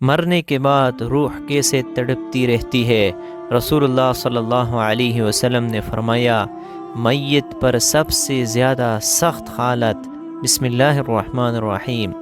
مرنے کے بعد روح کیسے تڑپتی رہتی ہے؟ رسول اللہ صلی اللہ علیہ وسلم نے فرمایا، میت پر سب سے زیادہ سخت حالت، بسم اللہ الرحمن الرحیم،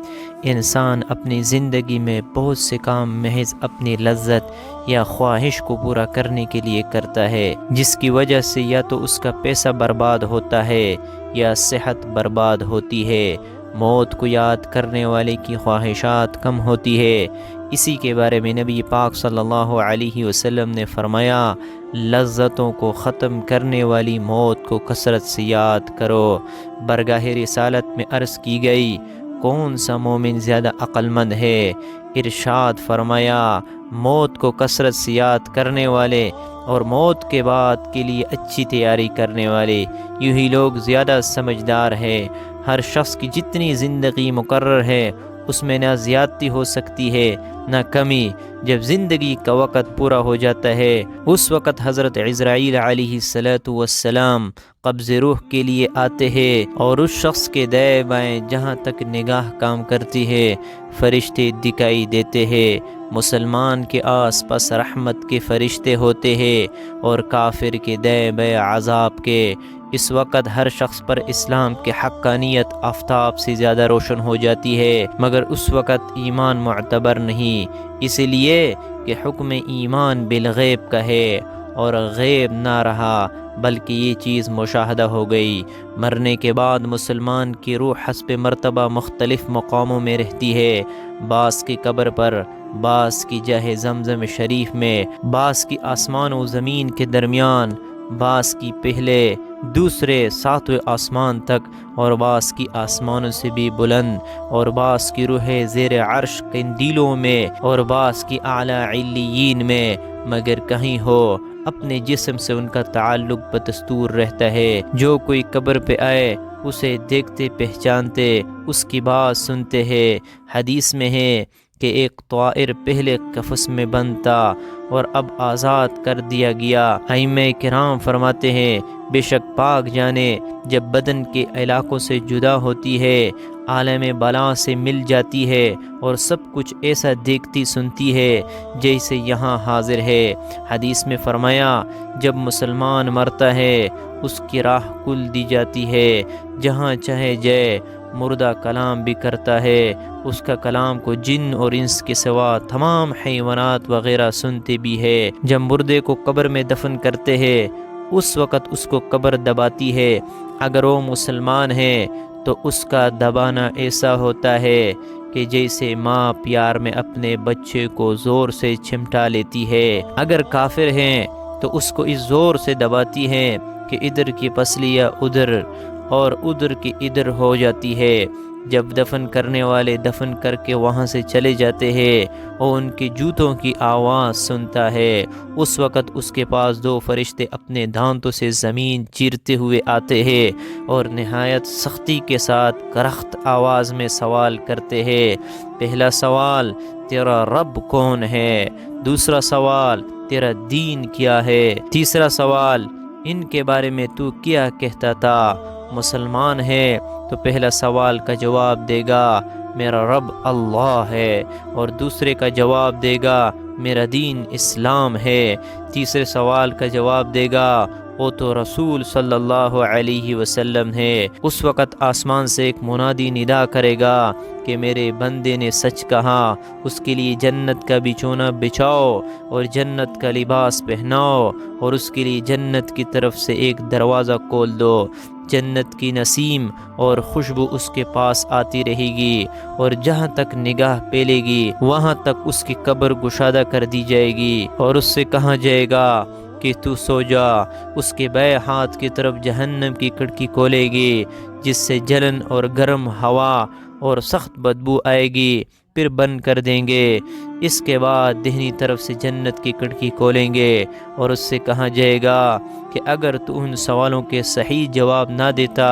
انسان اپنی زندگی میں بہت سے کام محض اپنی لذت یا خواہش کو پورا کرنے کے لیے کرتا ہے، جس کی وجہ سے یا تو اس کا پیسہ برباد ہوتا ہے یا صحت برباد ہوتی ہے۔ موت کو یاد کرنے والے کی خواہشات کم ہوتی ہے۔ اسی کے بارے میں نبی پاک صلی اللہ علیہ وسلم نے فرمایا، لذتوں کو ختم کرنے والی موت کو کثرت سے یاد کرو۔ برگاہ رسالت میں عرض کی گئی، کون سا مومن زیادہ عقل مند ہے؟ ارشاد فرمایا، موت کو کثرت سے یاد کرنے والے اور موت کے بعد کے لیے اچھی تیاری کرنے والے، یوں ہی لوگ زیادہ سمجھدار ہے۔ ہر شخص کی جتنی زندگی مقرر ہے اس میں نہ زیادتی ہو سکتی ہے نہ کمی۔ جب زندگی کا وقت پورا ہو جاتا ہے اس وقت حضرت عزرائیل علیہ السلام قبض روح کے لیے آتے ہیں، اور اس شخص کے دائیں بائیں جہاں تک نگاہ کام کرتی ہے فرشتے دکھائی دیتے ہیں۔ مسلمان کے آس پاس رحمت کے فرشتے ہوتے ہیں اور کافر کے دائیں بائیں عذاب کے۔ اس وقت ہر شخص پر اسلام کے حقانیت آفتاب سے زیادہ روشن ہو جاتی ہے، مگر اس وقت ایمان معتبر نہیں، اس لیے کہ حکم ایمان بالغیب کا ہے اور غیب نہ رہا بلکہ یہ چیز مشاہدہ ہو گئی۔ مرنے کے بعد مسلمان کی روح حسب مرتبہ مختلف مقاموں میں رہتی ہے، بعض کی قبر پر، بعض کی جاہ زمزم شریف میں، بعض کی آسمان و زمین کے درمیان، بعض کی پہلے دوسرے ساتویں آسمان تک، اور بعض کی آسمانوں سے بھی بلند، اور بعض کی روح زیر عرش قندیلوں میں، اور بعض کی اعلی علیین میں، مگر کہیں ہو اپنے جسم سے ان کا تعلق بدستور رہتا ہے۔ جو کوئی قبر پہ آئے اسے دیکھتے پہچانتے، اس کی بات سنتے ہیں۔ حدیث میں ہے کہ ایک طائر پہلے قفس میں بند تھا اور اب آزاد کر دیا گیا۔ ائمہ کرام فرماتے ہیں، بے شک پاک جانے جب بدن کے علاقوں سے جدا ہوتی ہے، عالم بالا سے مل جاتی ہے اور سب کچھ ایسا دیکھتی سنتی ہے جیسے یہاں حاضر ہے۔ حدیث میں فرمایا، جب مسلمان مرتا ہے اس کی راہ کھول دی جاتی ہے، جہاں چاہے جائے۔ مردہ کلام بھی کرتا ہے، اس کا کلام کو جن اور انس کے سوا تمام حیوانات وغیرہ سنتے بھی ہے۔ جب مردے کو قبر میں دفن کرتے ہیں اس وقت اس کو قبر دباتی ہے، اگر وہ مسلمان ہے تو اس کا دبانا ایسا ہوتا ہے کہ جیسے ماں پیار میں اپنے بچے کو زور سے چمٹا لیتی ہے۔ اگر کافر ہیں تو اس کو اس زور سے دباتی ہے کہ ادھر کی پسلیاں ادھر اور ادھر کی ادھر ہو جاتی ہے۔ جب دفن کرنے والے دفن کر کے وہاں سے چلے جاتے ہیں اور ان کے جوتوں کی آواز سنتا ہے، اس وقت اس کے پاس دو فرشتے اپنے دانتوں سے زمین چیرتے ہوئے آتے ہیں اور نہایت سختی کے ساتھ کرخت آواز میں سوال کرتے ہیں۔ پہلا سوال، تیرا رب کون ہے؟ دوسرا سوال، تیرا دین کیا ہے؟ تیسرا سوال، ان کے بارے میں تو کیا کہتا تھا؟ مسلمان ہے تو پہلا سوال کا جواب دے گا، میرا رب اللہ ہے، اور دوسرے کا جواب دے گا، میرا دین اسلام ہے۔ تیسرے سوال کا جواب دے گا، وہ تو رسول صلی اللہ علیہ وسلم ہے۔ اس وقت آسمان سے ایک منادی ندا کرے گا کہ میرے بندے نے سچ کہا، اس کے لیے جنت کا بچھونا بچھاؤ اور جنت کا لباس پہناؤ، اور اس کے لیے جنت کی طرف سے ایک دروازہ کھول دو۔ جنت کی نسیم اور خوشبو اس کے پاس آتی رہے گی، اور جہاں تک نگاہ پھیلے گی وہاں تک اس کی قبر گشادہ کر دی جائے گی، اور اس سے کہا جائے گا کہ تو سو جا۔ اس کے بائیں ہاتھ کی طرف جہنم کی کھڑکی کھولے گی جس سے جلن اور گرم ہوا اور سخت بدبو آئے گی، پھر بند کر دیں گے۔ اس کے بعد دہنی طرف سے جنت کی کھڑکی کھولیں گے اور اس سے کہا جائے گا کہ اگر تو ان سوالوں کے صحیح جواب نہ دیتا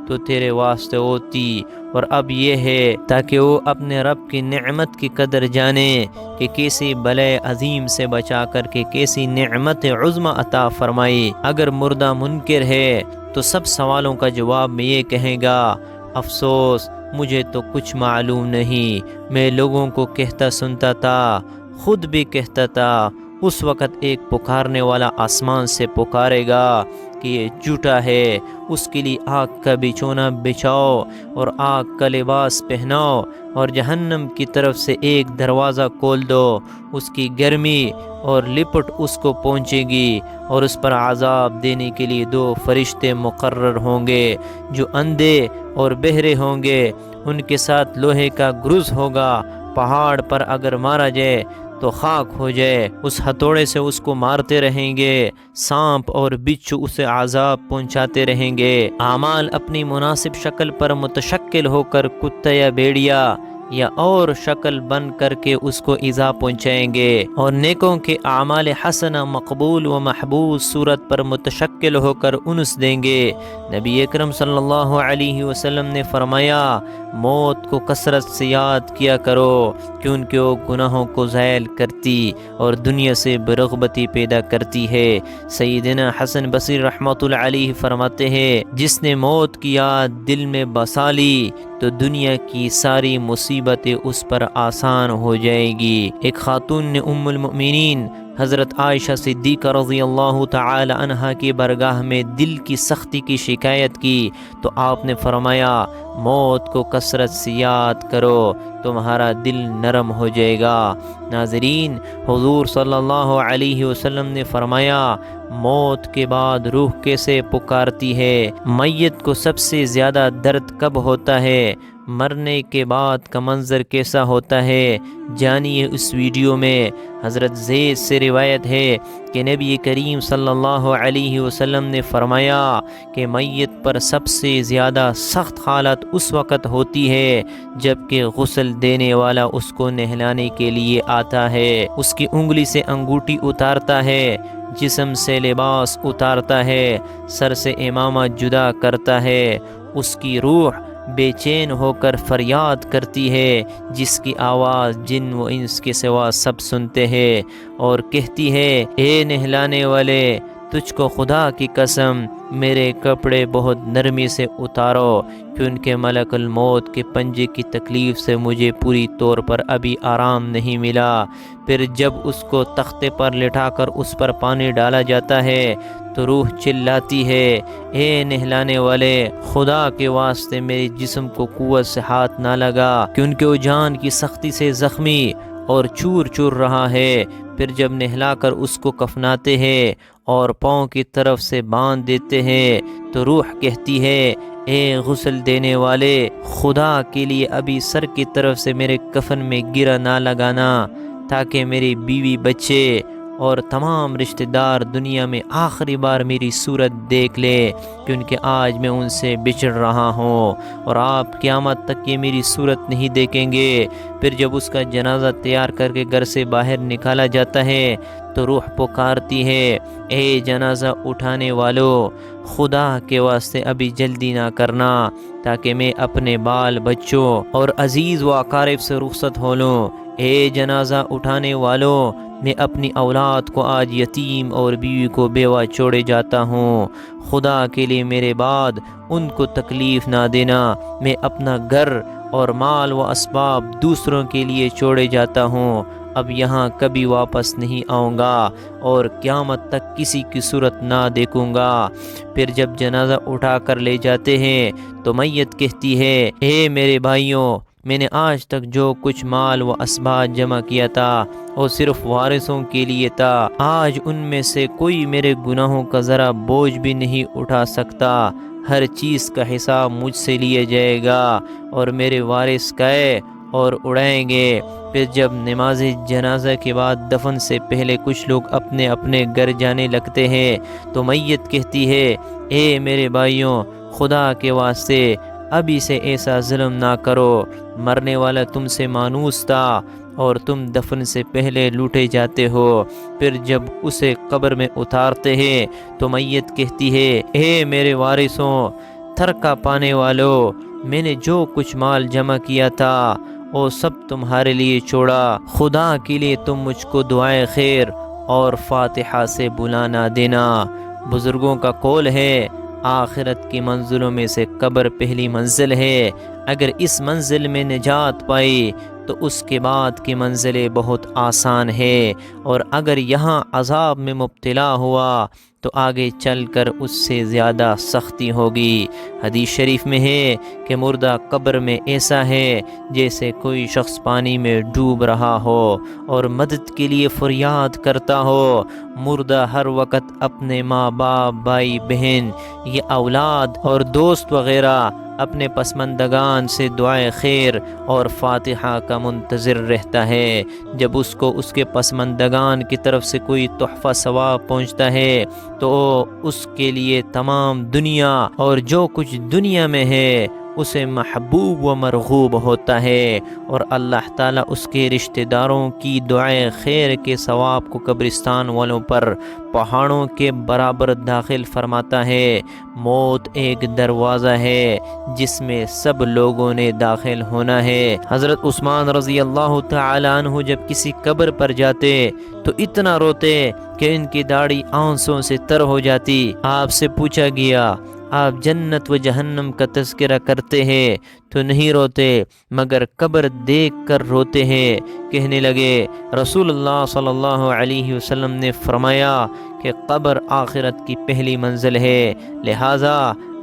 تو تیرے واسطے ہوتی، اور اب یہ ہے تاکہ وہ اپنے رب کی نعمت کی قدر جانے کہ کیسی بلائے عظیم سے بچا کر کے کیسی نعمت عظمی عطا فرمائی۔ اگر مردہ منکر ہے تو سب سوالوں کا جواب میں یہ کہے گا، افسوس مجھے تو کچھ معلوم نہیں، میں لوگوں کو کہتا سنتا تھا، خود بھی کہتا تھا۔ اس وقت ایک پکارنے والا آسمان سے پکارے گا کہ یہ جھوٹا ہے، اس کے لیے آگ کا بچھونا بچھاؤ اور آگ کا لباس پہناؤ، اور جہنم کی طرف سے ایک دروازہ کھول دو، اس کی گرمی اور لپٹ اس کو پہنچے گی، اور اس پر عذاب دینے کے لیے 2 فرشتے مقرر ہوں گے جو اندھے اور بہرے ہوں گے، ان کے ساتھ لوہے کا گرز ہوگا۔ پہاڑ پر اگر مارا جائے تو خاک ہو جائے، اس ہتھوڑے سے اس کو مارتے رہیں گے، سانپ اور بچھو اسے عذاب پہنچاتے رہیں گے۔ اعمال اپنی مناسب شکل پر متشکل ہو کر کتا یا بھیڑیا یا اور شکل بن کر کے اس کو ایذا پہنچائیں گے، اور نیکوں کے اعمال حسنہ مقبول و محبوب صورت پر متشکل ہو کر انس دیں گے۔ نبی اکرم صلی اللہ علیہ وسلم نے فرمایا، موت کو کثرت سے یاد کیا کرو کیونکہ وہ گناہوں کو زائل کرتی اور دنیا سے برغبتی پیدا کرتی ہے۔ سیدنا حسن بصری رحمۃ اللہ علیہ فرماتے ہیں، جس نے موت کی یاد دل میں بسا لی تو دنیا کی ساری مصیبتیں اس پر آسان ہو جائے گی۔ ایک خاتون نے ام المؤمنین حضرت عائشہ صدیقہ رضی اللہ تعالی عنہا کی بارگاہ میں دل کی سختی کی شکایت کی تو آپ نے فرمایا، موت کو کثرت سے یاد کرو، تمہارا دل نرم ہو جائے گا۔ ناظرین، حضور صلی اللہ علیہ وسلم نے فرمایا، موت کے بعد روح کیسے پکارتی ہے؟ میت کو سب سے زیادہ درد کب ہوتا ہے؟ مرنے کے بعد کا منظر کیسا ہوتا ہے؟ جانیے اس ویڈیو میں۔ حضرت زید سے روایت ہے کہ نبی کریم صلی اللہ علیہ وسلم نے فرمایا کہ میت پر سب سے زیادہ سخت حالت اس وقت ہوتی ہے جب کہ غسل دینے والا اس کو نہلانے کے لیے آتا ہے، اس کی انگلی سے انگوٹھی اتارتا ہے، جسم سے لباس اتارتا ہے، سر سے امامہ جدا کرتا ہے، اس کی روح بے چین ہو کر فریاد کرتی ہے، جس کی آواز جن و انس کے سوا سب سنتے ہیں، اور کہتی ہے، اے نہلانے والے، تجھ کو خدا کی قسم میرے کپڑے بہت نرمی سے اتارو، کیونکہ ملک الموت کے پنجے کی تکلیف سے مجھے پوری طور پر ابھی آرام نہیں ملا۔ پھر جب اس کو تختے پر لٹا کر اس پر پانی ڈالا جاتا ہے تو روح چلاتی ہے، اے نہلانے والے، خدا کے واسطے میرے جسم کو قوت سے ہاتھ نہ لگا، کیونکہ وہ جان کی سختی سے زخمی اور چور چور رہا ہے۔ پھر جب نہلا کر اس کو کفناتے ہیں اور پاؤں کی طرف سے باندھ دیتے ہیں تو روح کہتی ہے، اے غسل دینے والے، خدا کے لیے ابھی سر کی طرف سے میرے کفن میں گرہ نہ لگانا، تاکہ میری بیوی بچے اور تمام رشتہ دار دنیا میں آخری بار میری صورت دیکھ لے، کیونکہ آج میں ان سے بچڑ رہا ہوں اور آپ قیامت تک یہ میری صورت نہیں دیکھیں گے۔ پھر جب اس کا جنازہ تیار کر کے گھر سے باہر نکالا جاتا ہے تو روح پکارتی ہے، اے جنازہ اٹھانے والو، خدا کے واسطے ابھی جلدی نہ کرنا، تاکہ میں اپنے بال بچوں اور عزیز و اقارب سے رخصت ہو لوں۔ اے جنازہ اٹھانے والو، میں اپنی اولاد کو آج یتیم اور بیوی کو بیوہ چھوڑے جاتا ہوں، خدا کے لیے میرے بعد ان کو تکلیف نہ دینا، میں اپنا گھر اور مال و اسباب دوسروں کے لیے چھوڑے جاتا ہوں، اب یہاں کبھی واپس نہیں آؤں گا اور قیامت تک کسی کی صورت نہ دیکھوں گا۔ پھر جب جنازہ اٹھا کر لے جاتے ہیں تو میت کہتی ہے، اے میرے بھائیوں، میں نے آج تک جو کچھ مال و اسباب جمع کیا تھا وہ صرف وارثوں کے لیے تھا، آج ان میں سے کوئی میرے گناہوں کا ذرا بوجھ بھی نہیں اٹھا سکتا، ہر چیز کا حساب مجھ سے لیا جائے گا اور میرے وارث کئے اور اڑائیں گے۔ پھر جب نماز جنازہ کے بعد دفن سے پہلے کچھ لوگ اپنے اپنے گھر جانے لگتے ہیں تو میت کہتی ہے، اے میرے بھائیوں، خدا کے واسطے ابھی سے ایسا ظلم نہ کرو، مرنے والا تم سے مانوس تھا اور تم دفن سے پہلے لوٹے جاتے ہو۔ پھر جب اسے قبر میں اتارتے ہیں تو میت کہتی ہے، اے میرے وارثوں، ترکہ پانے والو، میں نے جو کچھ مال جمع کیا تھا وہ سب تمہارے لیے چھوڑا، خدا کے لیے تم مجھ کو دعائے خیر اور فاتحہ سے بلانا دینا۔ بزرگوں کا قول ہے، آخرت کی منزلوں میں سے قبر پہلی منزل ہے۔ اگر اس منزل میں نجات پائی تو اس کے بعد کی منزلیں بہت آسان ہے، اور اگر یہاں عذاب میں مبتلا ہوا تو آگے چل کر اس سے زیادہ سختی ہوگی۔ حدیث شریف میں ہے کہ مردہ قبر میں ایسا ہے جیسے کوئی شخص پانی میں ڈوب رہا ہو اور مدد کے لیے فریاد کرتا ہو۔ مردہ ہر وقت اپنے ماں باپ، بھائی بہن، یہ اولاد اور دوست وغیرہ اپنے پسماندگان سے دعائے خیر اور فاتحہ کا منتظر رہتا ہے۔ جب اس کو اس کے پسماندگان کی طرف سے کوئی تحفہ ثواب پہنچتا ہے تو اس کے لیے تمام دنیا اور جو کچھ دنیا میں ہے اسے محبوب و مرغوب ہوتا ہے، اور اللہ تعالیٰ اس کے رشتہ داروں کی دعائے خیر کے ثواب کو قبرستان والوں پر پہاڑوں کے برابر داخل فرماتا ہے۔ موت ایک دروازہ ہے جس میں سب لوگوں نے داخل ہونا ہے۔ حضرت عثمان رضی اللہ تعالی عنہ جب کسی قبر پر جاتے تو اتنا روتے کہ ان کی داڑھی آنسوں سے تر ہو جاتی۔ آپ سے پوچھا گیا آپ جنت و جہنم کا تذکرہ کرتے ہیں تو نہیں روتے مگر قبر دیکھ کر روتے ہیں؟ کہنے لگے رسول اللہ صلی اللہ علیہ وسلم نے فرمایا کہ قبر آخرت کی پہلی منزل ہے، لہٰذا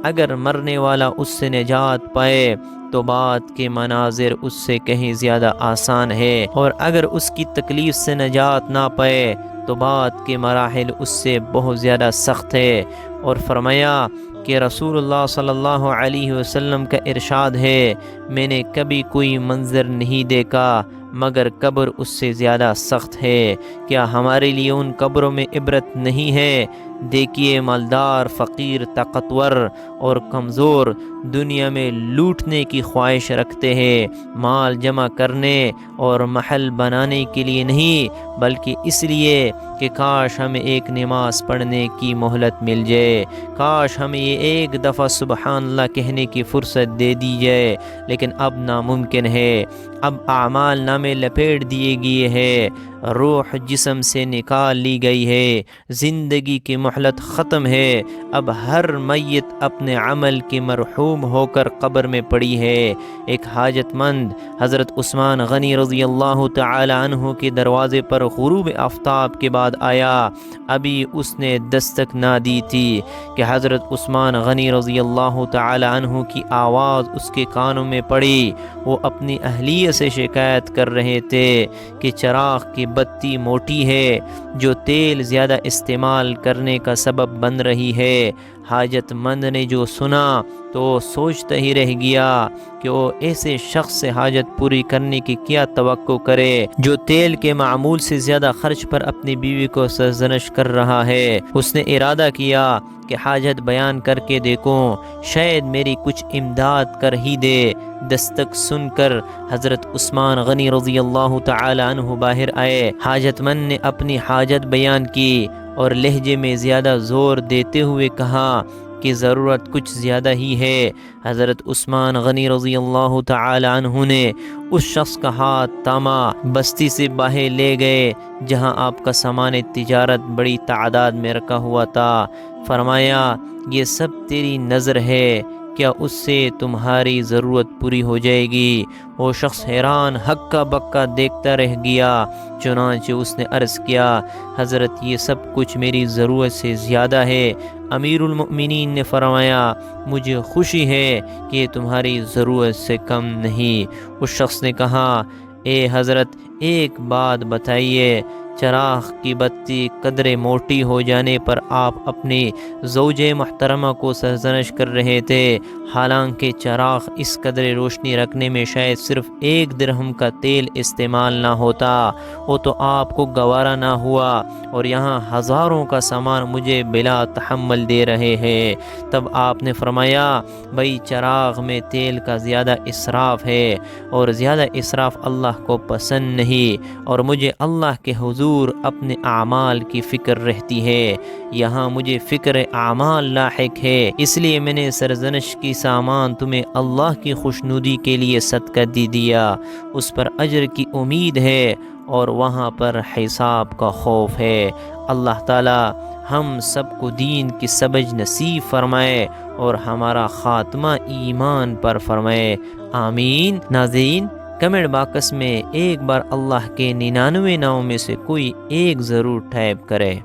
اگر مرنے والا اس سے نجات پائے تو بعد کے مناظر اس سے کہیں زیادہ آسان ہے، اور اگر اس کی تکلیف سے نجات نہ پائے تو بعد کے مراحل اس سے بہت زیادہ سخت ہے۔ اور فرمایا کہ رسول اللہ صلی اللہ علیہ وسلم کا ارشاد ہے، میں نے کبھی کوئی منظر نہیں دیکھا مگر قبر اس سے زیادہ سخت ہے۔ کیا ہمارے لیے ان قبروں میں عبرت نہیں ہے؟ دیکھیے مالدار، فقیر، طاقتور اور کمزور دنیا میں لوٹنے کی خواہش رکھتے ہیں، مال جمع کرنے اور محل بنانے کے لیے نہیں بلکہ اس لیے کہ کاش ہمیں ایک نماز پڑھنے کی مہلت مل جائے، کاش ہمیں یہ ایک دفعہ سبحان اللہ کہنے کی فرصت دے دی جائے، لیکن اب ناممکن ہے۔ اب اعمال نامے لپیٹ دیے گئے ہیں، روح جسم سے نکال لی گئی ہے، زندگی کی مہلت ختم ہے، اب ہر میت اپنے عمل کی مرحوم ہو کر قبر میں پڑی ہے۔ ایک حاجت مند حضرت عثمان غنی رضی اللہ تعالی عنہ کے دروازے پر غروب آفتاب کے بعد آیا، ابھی اس نے دستک نہ دی تھی کہ حضرت عثمان غنی رضی اللہ تعالی عنہ کی آواز اس کے کانوں میں پڑی۔ وہ اپنی اہلیہ سے شکایت کر رہے تھے کہ چراغ کی بتی موٹی ہے جو تیل زیادہ استعمال کرنے کا سبب بن رہی ہے۔ حاجت مند نے جو سنا تو سوچتا ہی رہ گیا کہ وہ ایسے شخص سے حاجت پوری کرنے کی کیا توقع کرے جو تیل کے معمول سے زیادہ خرچ پر اپنی بیوی کو سرزنش کر رہا ہے۔ اس نے ارادہ کیا کہ حاجت بیان کر کے دیکھوں، شاید میری کچھ امداد کر ہی دے۔ دستک سن کر حضرت عثمان غنی رضی اللہ تعالی عنہ باہر آئے۔ حاجت مند نے اپنی حاجت بیان کی اور لہجے میں زیادہ زور دیتے ہوئے کہا کہ ضرورت کچھ زیادہ ہی ہے۔ حضرت عثمان غنی رضی اللہ تعالی عنہ نے اس شخص کا ہاتھ تھاما، بستی سے باہر لے گئے جہاں آپ کا سامان تجارت بڑی تعداد میں رکھا ہوا تھا۔ فرمایا یہ سب تیری نظر ہے، کیا اس سے تمہاری ضرورت پوری ہو جائے گی؟ وہ شخص حیران ہکا بکا دیکھتا رہ گیا۔ چنانچہ اس نے عرض کیا حضرت یہ سب کچھ میری ضرورت سے زیادہ ہے۔ امیر المؤمنین نے فرمایا مجھے خوشی ہے کہ یہ تمہاری ضرورت سے کم نہیں۔ اس شخص نے کہا اے حضرت ایک بات بتائیے، چراغ کی بتی قدرے موٹی ہو جانے پر آپ اپنی زوجہ محترمہ کو سرزنش کر رہے تھے، حالانکہ چراغ اس قدرے روشنی رکھنے میں شاید صرف 1 درہم کا تیل استعمال نہ ہوتا، وہ تو آپ کو گوارا نہ ہوا، اور یہاں ہزاروں کا سامان مجھے بلا تحمل دے رہے ہیں۔ تب آپ نے فرمایا بھائی چراغ میں تیل کا زیادہ اسراف ہے، اور زیادہ اسراف اللہ کو پسند نہیں، اور مجھے اللہ کے حضور اپنے اعمال کی فکر رہتی ہے، یہاں مجھے فکر اعمال لاحق ہے، اس لیے میں نے سرزنش کی سامان تمہیں اللہ کی خوشنودی کے لیے صدقہ دے دیا، اس پر اجر کی امید ہے اور وہاں پر حساب کا خوف ہے۔ اللہ تعالیٰ ہم سب کو دین کی سمجھ نصیب فرمائے اور ہمارا خاتمہ ایمان پر فرمائے، آمین۔ ناظرین، کمنٹ باکس میں ایک بار اللہ کے 99 ناموں میں سے کوئی ایک ضرور ٹائپ کرے۔